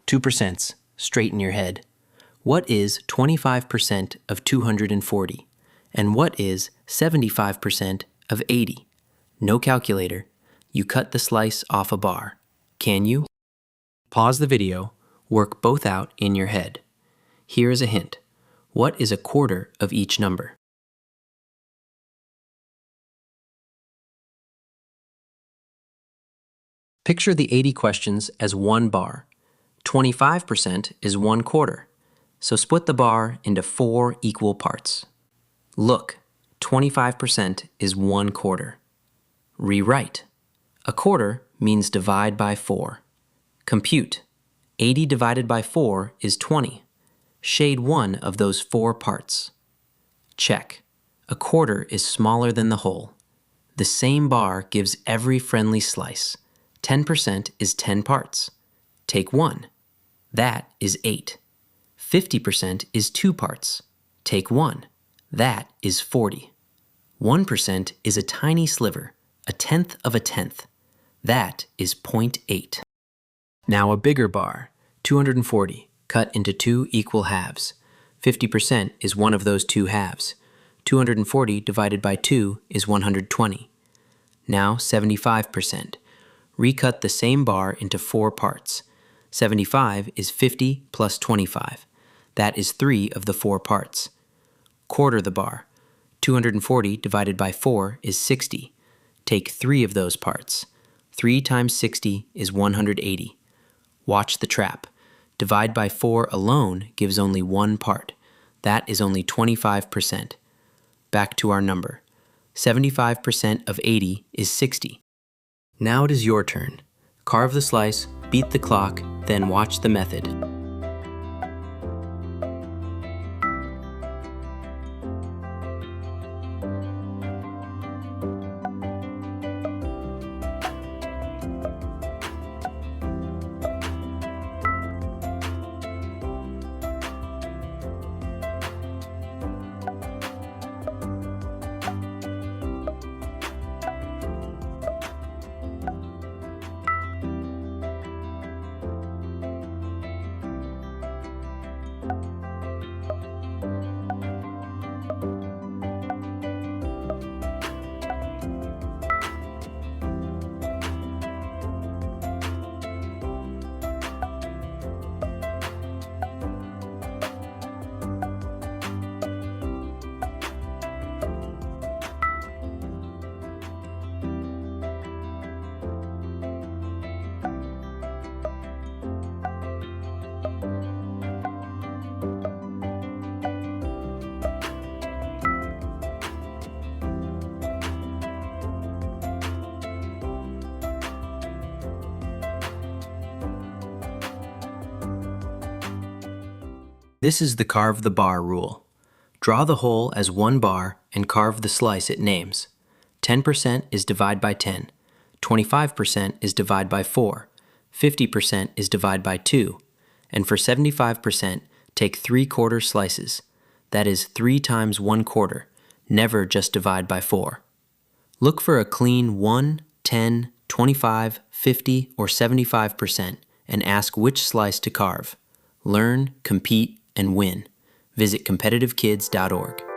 2%. Straighten your head. What is 25% of 240? And what is 75% of 80? No calculator. You cut the slice off a bar. Can you? Pause the video. Work both out in your head. Here is a hint. What is a quarter of each number? Picture the 80 questions as one bar. 25% is 1/4, so split the bar into 4 equal parts. Look, 25% is 1/4. Rewrite. A quarter means divide by 4. Compute. 80 divided by 4 is 20. Shade one of those 4 parts. Check. A quarter is smaller than the whole. The same bar gives every friendly slice. 10% is 10 parts. Take 1. That is 8. 50% is 2 parts. Take 1. That is 40. 1% is a tiny sliver, a tenth of a tenth. That is 0.8. Now a bigger bar, 240, cut into 2 equal halves. 50% is one of those 2 halves. 240 divided by 2 is 120. Now 75%. Recut the same bar into 4 parts. 75 is 50 plus 25. That is 3 of the 4 parts. Quarter the bar. 240 divided by 4 is 60. Take 3 of those parts. 3 times 60 is 180. Watch the trap. Divide by 4 alone gives only 1 part. That is only 25%. Back to our number. 75% of 80 is 60. Now it is your turn. Carve the slice, beat the clock, then watch the method. This is the carve the bar rule. Draw the hole as 1 bar and carve the slice it names. 10% is divide by 10. 25% is divide by 4. 50% is divide by 2. And for 75%, take 3/4 slices. That is 3 times 1/4. Never just divide by 4. Look for a clean 1, 10, 25, 50, or 75% and ask which slice to carve. Learn, compete, and win. Visit competitivekids.org.